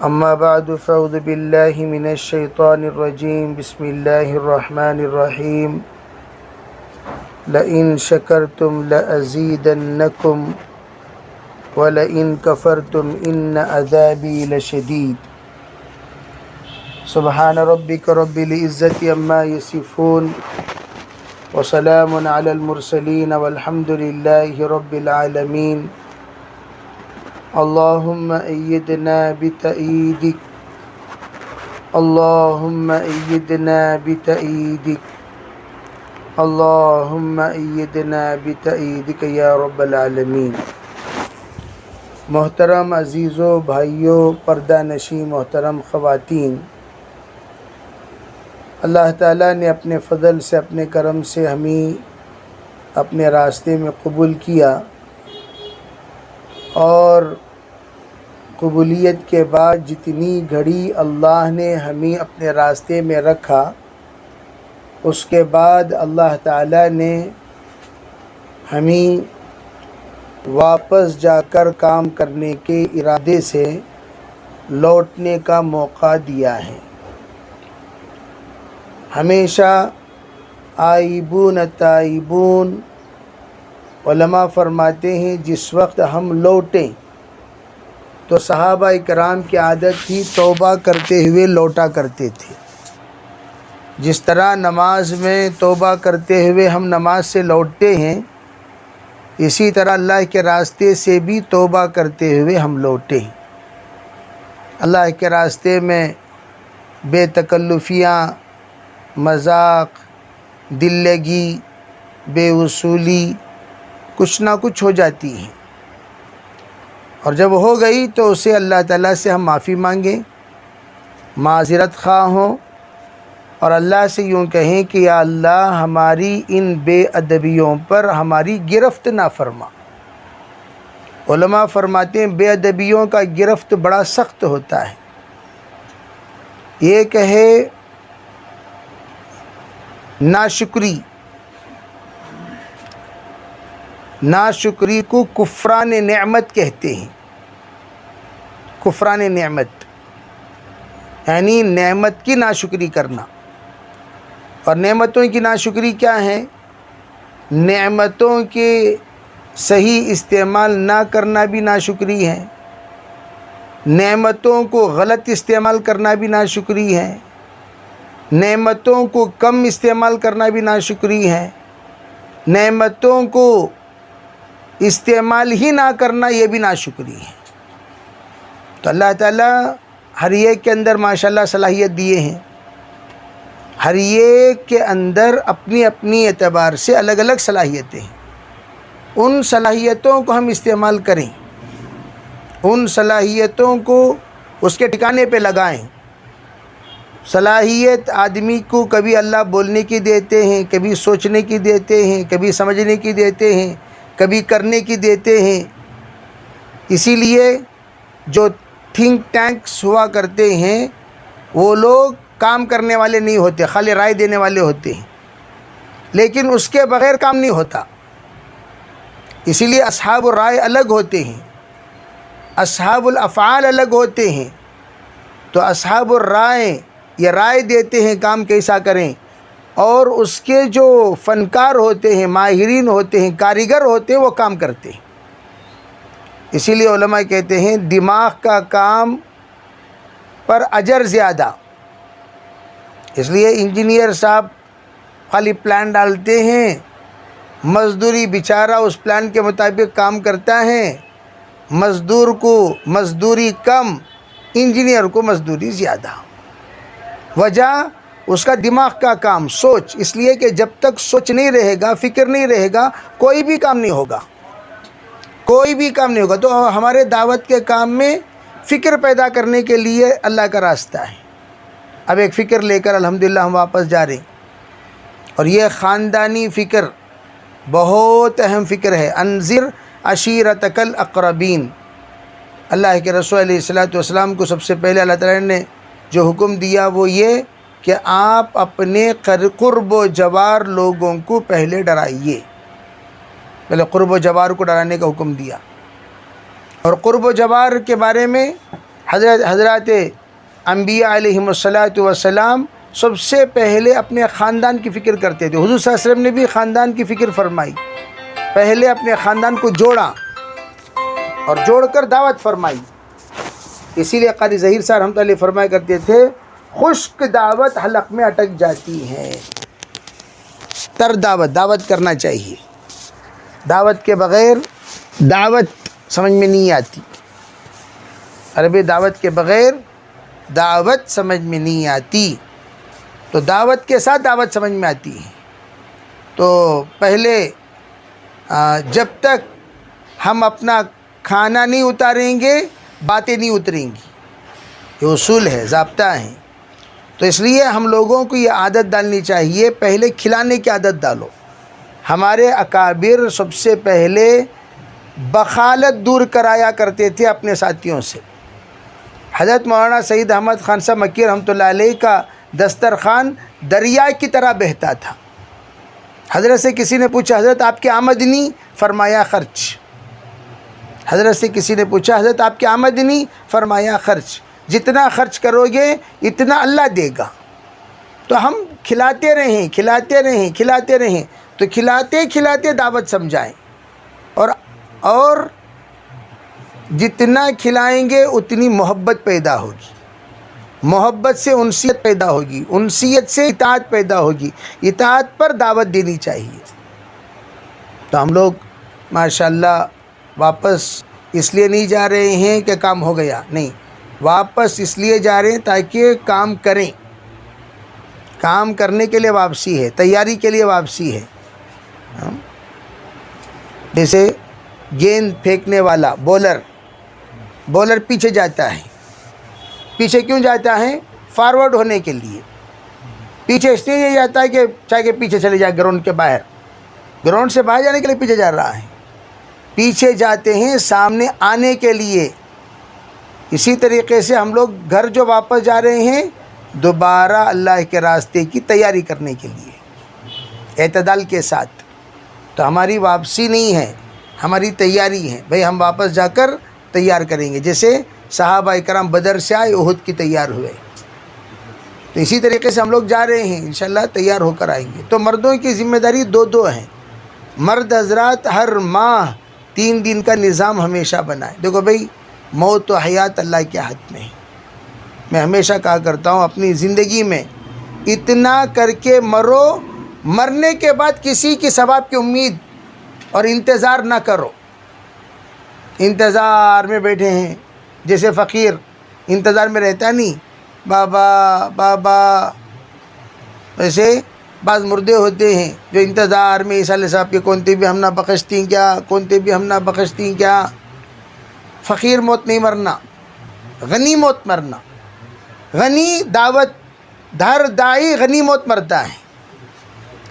اما بعد فاعوذ باللہ من الشیطان الرجیم بسم اللہ الرحمن الرحیم لئن شکرتم لأزیدنکم ولئن کفرتم ان عذابی لشدید سبحان ربک رب العزت عما یصفون وسلام علی المرسلین والحمد للہ رب العالمین اللہم ایدنا بتأییدک اللہم ایدنا بتأییدک اللہم ایدنا بتأییدک یا رب العالمین۔ محترم عزیزوں، بھائیوں، پردہ نشین محترم خواتین، اللہ تعالیٰ نے اپنے فضل سے، اپنے کرم سے ہمیں اپنے راستے میں قبول کیا، اور قبولیت کے بعد جتنی گھڑی اللہ نے ہمیں اپنے راستے میں رکھا، اس کے بعد اللہ تعالیٰ نے ہمیں واپس جا کر کام کرنے کے ارادے سے لوٹنے کا موقع دیا ہے۔ ہمیشہ آئبون تائبون، علماء فرماتے ہیں جس وقت ہم لوٹیں تو صحابہ کرام کی عادت تھی توبہ کرتے ہوئے لوٹا کرتے تھے۔ جس طرح نماز میں توبہ کرتے ہوئے ہم نماز سے لوٹتے ہیں، اسی طرح اللہ کے راستے سے بھی توبہ کرتے ہوئے ہم لوٹے ہیں۔ اللہ کے راستے میں بے تکلفیاں، مذاق، دل لگی، بے وصولی کچھ نہ کچھ ہو جاتی ہیں، اور جب ہو گئی تو اسے اللہ تعالیٰ سے ہم معافی مانگیں، معذرت خواہ ہوں، اور اللہ سے یوں کہیں کہ یا اللہ ہماری ان بے ادبیوں پر ہماری گرفت نہ فرما۔ علماء فرماتے ہیں بے ادبیوں کا گرفت بڑا سخت ہوتا ہے۔ یہ کہے ناشکری کو کفران نعمت کہتے ہیں۔ کفران نعمت یعنی نعمت کی ناشکری کرنا۔ اور نعمتوں کی ناشکری کیا ہے؟ نعمتوں کے صحیح استعمال نہ کرنا بھی ناشکری ہے، نعمتوں کو غلط استعمال کرنا بھی ناشکری ہے، نعمتوں کو کم استعمال کرنا بھی ناشکری ہے، نعمتوں کو استعمال ہی نہ کرنا یہ بھی ناشکری ہے۔ تو اللہ تعالیٰ ہر ایک کے اندر ماشاءاللہ صلاحیت دیے ہیں، ہر ایک کے اندر اپنی اپنی اعتبار سے الگ الگ صلاحیتیں ہیں۔ ان صلاحیتوں کو ہم استعمال کریں، ان صلاحیتوں کو اس کے ٹھکانے پہ لگائیں۔ صلاحیت آدمی کو کبھی اللہ بولنے کی دیتے ہیں، کبھی سوچنے کی دیتے ہیں، کبھی سمجھنے کی دیتے ہیں، کبھی کرنے کی دیتے ہیں۔ اسی لیے جو تھنک ٹینکس ہوا کرتے ہیں وہ لوگ کام کرنے والے نہیں ہوتے، خالی رائے دینے والے ہوتے ہیں، لیکن اس کے بغیر کام نہیں ہوتا۔ اسی لیے اصحاب الرائے الگ ہوتے ہیں، اصحاب الافعال الگ ہوتے ہیں۔ تو اصحاب الرائے یہ رائے دیتے ہیں کام کیسا کریں، اور اس کے جو فنکار ہوتے ہیں، ماہرین ہوتے ہیں، کاریگر ہوتے ہیں، وہ کام کرتے ہیں۔ اسی لیے علماء کہتے ہیں دماغ کا کام پر اجر زیادہ۔ اس لیے انجینئر صاحب خالی پلان ڈالتے ہیں، مزدوری بیچارہ اس پلان کے مطابق کام کرتا ہے، مزدور کو مزدوری کم، انجینئر کو مزدوری زیادہ۔ وجہ اس کا دماغ کا کام، سوچ۔ اس لیے کہ جب تک سوچ نہیں رہے گا، فکر نہیں رہے گا، کوئی بھی کام نہیں ہوگا، کوئی بھی کام نہیں ہوگا۔ تو ہمارے دعوت کے کام میں فکر پیدا کرنے کے لیے اللہ کا راستہ ہے۔ اب ایک فکر لے کر الحمدللہ ہم واپس جا رہے ہیں، اور یہ خاندانی فکر بہت اہم فکر ہے۔ انذر عشیرتک الاقربین۔ اللہ کے رسول علیہ السلام کو سب سے پہلے اللہ تعالیٰ نے جو حکم دیا وہ یہ کہ آپ اپنے قرب و جوار لوگوں کو پہلے ڈرائیے۔ پہلے قرب و جوار کو ڈرانے کا حکم دیا۔ اور قرب و جوار کے بارے میں حضرات انبیاء علیہم الصلاۃ والسلام سب سے پہلے اپنے خاندان کی فکر کرتے تھے. حضور صلی اللہ علیہ وسلم نے بھی خاندان کی فکر فرمائی. پہلے اپنے خاندان کو جوڑا اور جوڑ کر دعوت فرمائی. اسی لیے قاری ظہیر صاحب رحمۃ اللہ علیہ فرمایا کرتے تھے خشک دعوت حلق میں اٹک جاتی ہے. تر دعوت کرنا چاہیے. دعوت کے بغیر دعوت سمجھ میں نہیں آتی. عربی دعوت کے بغیر دعوت سمجھ میں نہیں آتی. تو دعوت کے ساتھ دعوت سمجھ میں آتی ہے. تو پہلے جب تک ہم اپنا کھانا نہیں اتاریں گے باتیں نہیں اتریں گی. یہ اصول ہے, ضابطہ ہے. تو اس لیے ہم لوگوں کو یہ عادت ڈالنی چاہیے, پہلے کھلانے کی عادت ڈالو. ہمارے اکابر سب سے پہلے بخالت دور کرایا کرتے تھے اپنے ساتھیوں سے. حضرت مولانا سید احمد خان صاحب مکی رحمۃ اللہ علیہ کا دسترخوان دریا کی طرح بہتا تھا. حضرت سے کسی نے پوچھا حضرت آپ کی آمدنی؟ فرمایا خرچ. حضرت سے کسی نے پوچھا حضرت آپ کی آمدنی؟ فرمایا خرچ. جتنا خرچ کرو گے اتنا اللہ دے گا. تو ہم کھلاتے رہیں تو کھلاتے دعوت سمجھائیں. اور جتنا کھلائیں گے اتنی محبت پیدا ہوگی. محبت سے انسیت پیدا ہوگی, انسیت سے اطاعت پیدا ہوگی. اطاعت پر دعوت دینی چاہیے. تو ہم لوگ ماشاءاللہ واپس اس لیے نہیں جا رہے ہیں کہ کام ہو گیا, نہیں, واپس اس لیے جا رہے ہیں تاکہ کام کریں. کام کرنے کے لیے واپسی ہے, تیاری کے لیے واپسی ہے. جیسے گیند پھینکنے والا بولر پیچھے جاتا ہے. پیچھے کیوں جاتا ہے؟ فارورڈ ہونے کے لیے. پیچھے اس لیے جاتا ہے کہ چاہے کہ پیچھے چلے جائے گراؤنڈ کے باہر, گراؤنڈ سے باہر جانے کے لیے پیچھے جا رہا ہے. پیچھے جاتے ہیں سامنے آنے کے لیے. اسی طریقے سے ہم لوگ گھر جو واپس جا رہے ہیں دوبارہ اللہ کے راستے کی تیاری کرنے کے لیے اعتدال کے ساتھ. تو ہماری واپسی نہیں ہے, ہماری تیاری ہے. بھئی ہم واپس جا کر تیار کریں گے, جیسے صحابہ کرام بدر سے آئے احد کی تیار ہوئے. تو اسی طریقے سے ہم لوگ جا رہے ہیں, انشاءاللہ تیار ہو کر آئیں گے. تو مردوں کی ذمہ داری دو ہیں. مرد حضرات ہر ماہ 3 دن کا نظام ہمیشہ بنائیں. دیکھو بھئی موت و حیات اللہ کے ہاتھ میں ہے. میں ہمیشہ کہا کرتا ہوں اپنی زندگی میں اتنا کر کے مرو, مرنے کے بعد کسی کی ثواب کی امید اور انتظار نہ کرو. انتظار میں بیٹھے ہیں, جیسے فقیر انتظار میں رہتا نہیں, بابا. ویسے بعض مردے ہوتے ہیں جو انتظار میں عیسیٰ علیہ صاحب کے کونتے بھی ہم نہ بخشتی کیا. فقیر موت نہیں مرنا, غنی موت مرنا. غنی دعوت دھر دائی غنی موت مرتا ہے.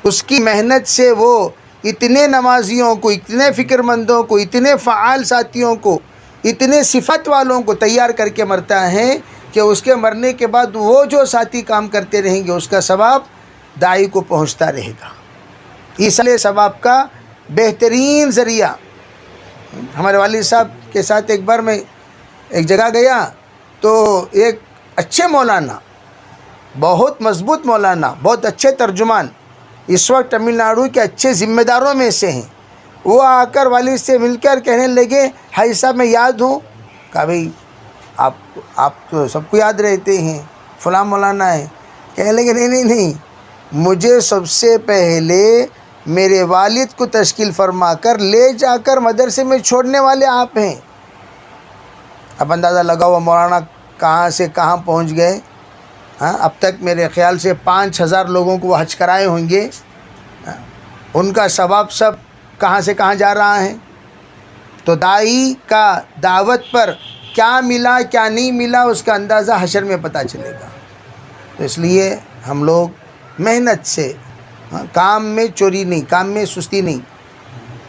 اس کی محنت سے وہ اتنے نمازیوں کو, اتنے فکر مندوں کو, اتنے فعال ساتھیوں کو, اتنے صفت والوں کو تیار کر کے مرتا ہے کہ اس کے مرنے کے بعد وہ جو ساتھی کام کرتے رہیں گے اس کا ثواب دائی کو پہنچتا رہے گا. اس لیے ثواب کا بہترین ذریعہ. ہمارے والد صاحب کے ساتھ ایک بار میں ایک جگہ گیا تو ایک اچھے مولانا, بہت مضبوط مولانا, بہت اچھے ترجمان, اس وقت تمل ناڈو کے اچھے ذمہ داروں میں سے ہیں. وہ آ کر والد سے مل کر کہنے لگے حاجی صاحب میں یاد ہوں. کہا بھئی آپ تو سب کو یاد رہتے ہیں, فلاں مولانا ہے. کہنے لگے نہیں, مجھے سب سے پہلے میرے والد کو تشکیل فرما کر لے جا کر مدرسے میں چھوڑنے والے آپ ہیں. اب اندازہ لگا ہوا مولانا کہاں سے کہاں پہنچ گئے. اب تک میرے خیال سے 5000 لوگوں کو وہ حج کرائے ہوں گے. ان کا ثواب سب کہاں سے کہاں جا رہا ہے. تو دائی کا دعوت پر کیا ملا کیا نہیں ملا اس کا اندازہ حشر میں پتہ چلے گا. تو اس لیے ہم لوگ محنت سے, کام میں چوری نہیں, کام میں سستی نہیں,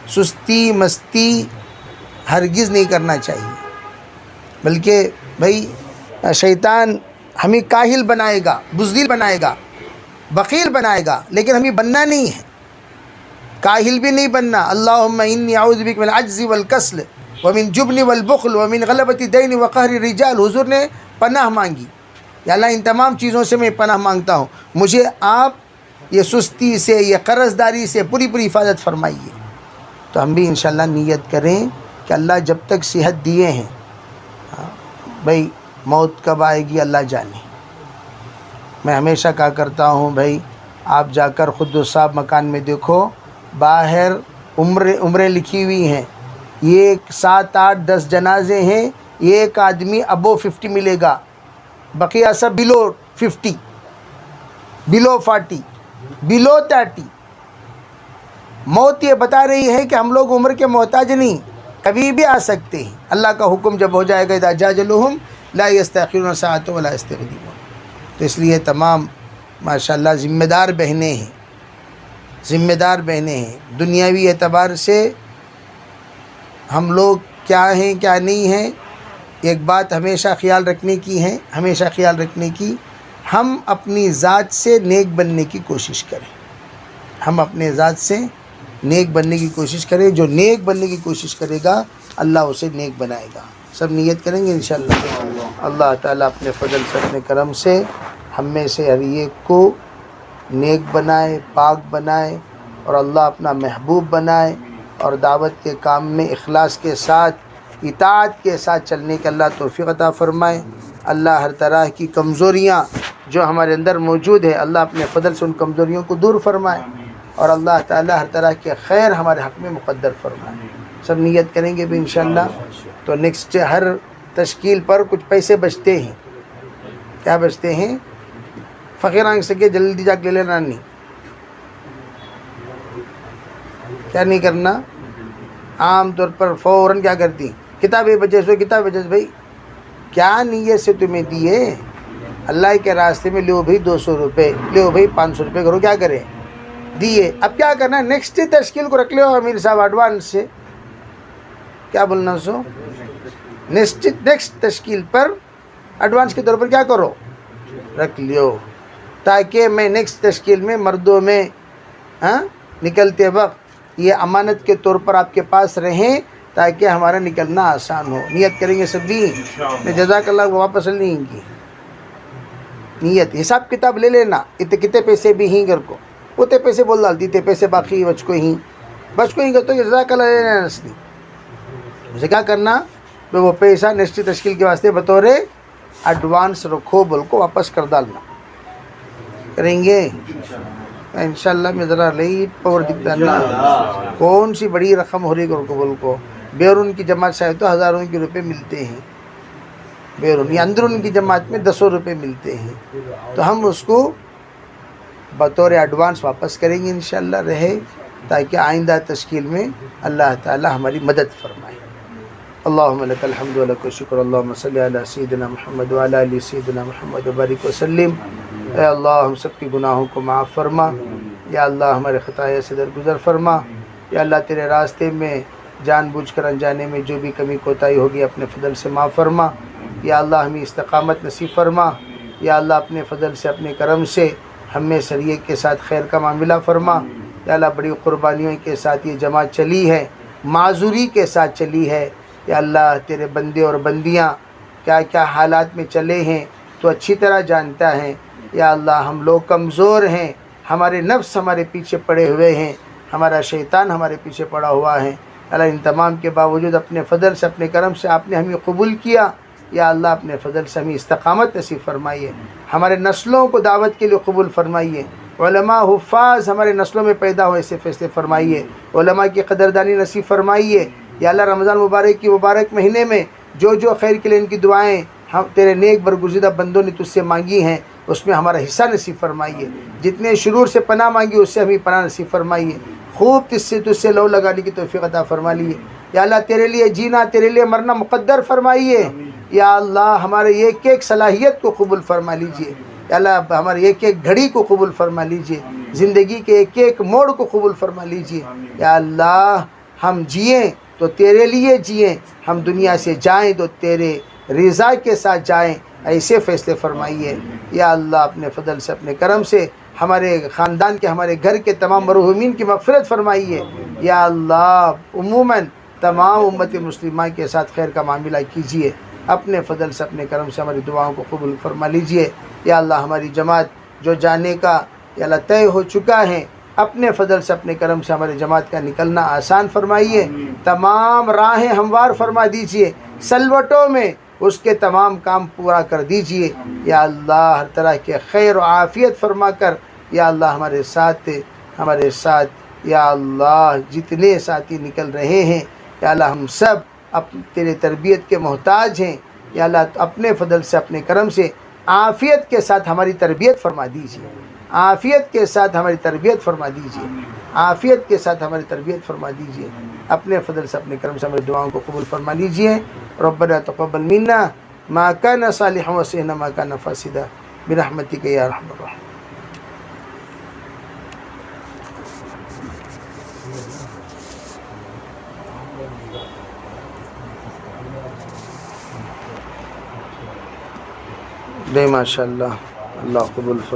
سستی مستی ہرگز نہیں کرنا چاہیے. بلکہ بھائی شیطان ہمیں کاہل بنائے گا, بزدل بنائے گا, بخیل بنائے گا, لیکن ہمیں بننا نہیں ہے, کاہل بھی نہیں بننا. اللہم انی اعوذ بک من العجز والکسل ومن جبن والبخل ومن غلبۃ الدین وقہر الرجال، حضور نے پناہ مانگی، یا اللہ ان تمام چیزوں سے میں پناہ مانگتا ہوں، مجھے آپ یہ سستی سے، یہ قرض داری سے پوری حفاظت فرمائیے۔ تو ہم بھی انشاءاللہ نیت کریں کہ اللہ جب تک صحت دیے ہیں، بھائی موت کب آئے گی اللہ جانے۔ میں ہمیشہ کہا کرتا ہوں بھائی آپ جا کر قدس صاحب مکان میں دیکھو، باہر عمریں لکھی ہوئی ہیں، یہ 7 8 10 جنازے ہیں، ایک آدمی ابو 50 ملے گا، بقیہ سب بلو 50، بلو 40، بلو 30۔ موت یہ بتا رہی ہے کہ ہم لوگ عمر کے محتاج نہیں، کبھی بھی آ سکتے ہیں، اللہ کا حکم جب ہو جائے گا اذا جاء اجلهم لا يستأخرون ساعة ولا يستقدمون۔ تو اس لیے تمام ماشاءاللہ ذمہ دار بہنیں ہیں، ذمہ دار بہنیں ہیں، دنیاوی اعتبار سے ہم لوگ کیا ہیں کیا نہیں ہیں، ایک بات ہمیشہ خیال رکھنے کی ہے، ہمیشہ خیال رکھنے کی، ہم اپنی ذات سے نیک بننے کی کوشش کریں، ہم اپنے ذات سے نیک بننے کی کوشش کریں، جو نیک بننے کی کوشش کرے گا اللہ اسے نیک بنائے گا۔ سب نیت کریں گے انشاءاللہ۔ اللہ تعالیٰ اپنے فضل سے، اپنے کرم سے ہم میں سے ہر ایک کو نیک بنائے، پاک بنائے، اور اللہ اپنا محبوب بنائے، اور دعوت کے کام میں اخلاص کے ساتھ، اطاعت کے ساتھ چلنے کے اللہ توفیق عطا فرمائے۔ اللہ ہر طرح کی کمزوریاں جو ہمارے اندر موجود ہے اللہ اپنے فضل سے ان کمزوریوں کو دور فرمائے، اور اللہ تعالیٰ ہر طرح کے خیر ہمارے حق میں مقدر فرمائے۔ سب نیت کریں گے بھی انشاءاللہ۔ تو نیکسٹ ہر تشکیل پر کچھ پیسے بچتے ہیں، کیا بچتے ہیں؟ فقیر آنکھ سکے جلدی جا کے لے لینا، نہیں کیا نہیں کرنا، عام طور پر فوراً کیا کرتی، کتابیں بچے سو کتاب بچے، بھائی کیا نیت سے تمہیں دیے اللہ کے راستے میں، لو بھائی 200 روپے، لو بھائی 500 روپے کرو، کیا کریں دیے، اب کیا کرنا ہے نیکسٹ تشکیل کو رکھ لو امیر صاحب ایڈوانس سے، کیا بولنا سو نیکسٹ تشکیل پر ایڈوانس کے طور پر کیا کرو رکھ لیو، تاکہ میں نیکسٹ تشکیل میں مردوں میں نکلتے وقت یہ امانت کے طور پر آپ کے پاس رہیں، تاکہ ہمارا نکلنا آسان ہو۔ نیت کریں گے سب بھی، میں جزاک اللہ کو واپس نہیں کی نیت، حساب کتاب لے لینا، کتنے پیسے بھی ہیں گھر کو، اتنے پیسے بول ڈالتی تھے، پیسے باقی بچ کو ہی تو جزاک اللہ لینا نسلی، اسے کیا کرنا، وہ پیسہ نیکسٹ تشکیل کے واسطے بطور ایڈوانس رکھو، بول کو واپس کر ڈالنا، کریں گے انشاءاللہ۔ میں ذرا لیٹ پاور دکھتا نا، کون سی بڑی رقم ہو رہی ہے کو بول کو، بیرون کی جماعت سے تو ہزاروں کے روپے ملتے ہیں، بیرون یا اندرون کی جماعت میں 10 روپے ملتے ہیں، تو ہم اس کو بطور ایڈوانس واپس کریں گے انشاءاللہ رہے، تاکہ آئندہ تشکیل میں اللہ تعالی ہماری مدد فرمائے۔ اللہم لک الحمد و لک الشکر، اللہم صلی علی سیدنا محمد وعلی آل سیدنا محمد وبارک وسلم۔ اے اللہ ہم سب کی گناہوں کو معاف فرما، یا اللہ ہمارے خطایا سے درگزر فرما، یا اللہ تیرے راستے میں جان بوجھ کر انجانے میں جو بھی کمی کوتاہی ہوگی اپنے فضل سے معاف فرما، یا اللہ ہمیں استقامت نصیب فرما، یا اللہ اپنے فضل سے، اپنے کرم سے ہم میں شریعت کے ساتھ خیر کا معاملہ فرما، یا اللہ بڑی قربانیوں کے ساتھ یہ جماعت چلی ہے، معذوری کے ساتھ چلی ہے، یا اللہ تیرے بندے اور بندیاں کیا کیا حالات میں چلے ہیں تو اچھی طرح جانتا ہے، یا اللہ ہم لوگ کمزور ہیں، ہمارے نفس ہمارے پیچھے پڑے ہوئے ہیں، ہمارا شیطان ہمارے پیچھے پڑا ہوا ہے، اللہ ان تمام کے باوجود اپنے فضل سے، اپنے کرم سے آپ نے ہمیں قبول کیا، یا اللہ اپنے فضل سے ہمیں استقامت نصیب فرمائیے، ہمارے نسلوں کو دعوت کے لیے قبول فرمائیے، علماء حفاظ ہمارے نسلوں میں پیدا ہو ایسے فیصلے فرمائیے، علماء کی قدردانی نصیب فرمائیے، یا اللہ رمضان مبارک کی مبارک مہینے میں جو جو خیر کے لیے ان کی دعائیں ہم تیرے نیک برگزیدہ بندوں نے تجھ سے مانگی ہیں اس میں ہمارا حصہ نصیب فرمائیے، جتنے شرور سے پناہ مانگی اس سے ہمیں پناہ نصیب فرمائیے، خوب تجھ سے لو لگانے کی توفیق عطا فرما لیے، یا اللہ تیرے لیے جینا، تیرے لیے مرنا مقدر فرمائیے، یا اللہ ہمارے ایک ایک صلاحیت کو قبول فرما لیجئے، یا اللہ ہمارے ایک ایک گھڑی کو قبول فرما لیجئے، زندگی کے ایک ایک موڑ کو قبول فرما لیجئے، یا اللہ ہم جئیں تو تیرے لیے جئیں، ہم دنیا سے جائیں تو تیرے رضا کے ساتھ جائیں، ایسے فیصلے فرمائیے، یا اللہ اپنے فضل سے، اپنے کرم سے ہمارے خاندان کے، ہمارے گھر کے تمام مرحومین کی مغفرت فرمائیے، یا اللہ عموماً تمام امت مسلمہ کے ساتھ خیر کا معاملہ کیجیے، اپنے فضل سے اپنے کرم سے ہماری دعاؤں کو قبول فرما لیجیے۔ یا اللہ ہماری جماعت جو جانے کا یا اللہ طے ہو چکا ہے، اپنے فضل سے اپنے کرم سے ہماری جماعت کا نکلنا آسان فرمائیے، تمام راہیں ہموار فرما دیجیے، سلوٹوں میں اس کے تمام کام پورا کر دیجیے۔ یا اللہ ہر طرح کے خیر و عافیت فرما کر یا اللہ ہمارے ساتھ یا اللہ جتنے ساتھی نکل رہے ہیں یا اللہ ہم سب تیرے تربیت کے محتاج ہیں۔ یا اللہ اپنے فضل سے اپنے کرم سے عافیت کے ساتھ ہماری تربیت فرما دیجیے، عافیت کے ساتھ ہماری تربیت فرما دیجیے، عافیت کے ساتھ ہماری تربیت فرما دیجیے، اپنے فضل سے اپنے کرم سے ہماری دعاؤں کو قبول فرما لیجیے۔ ربنا تقبل منا ما كان صالحا وسعنا ما كان فاسدا برحمتك یا ارحم الراحمین۔ ماشاء اللہ، اللہ قبول فرما۔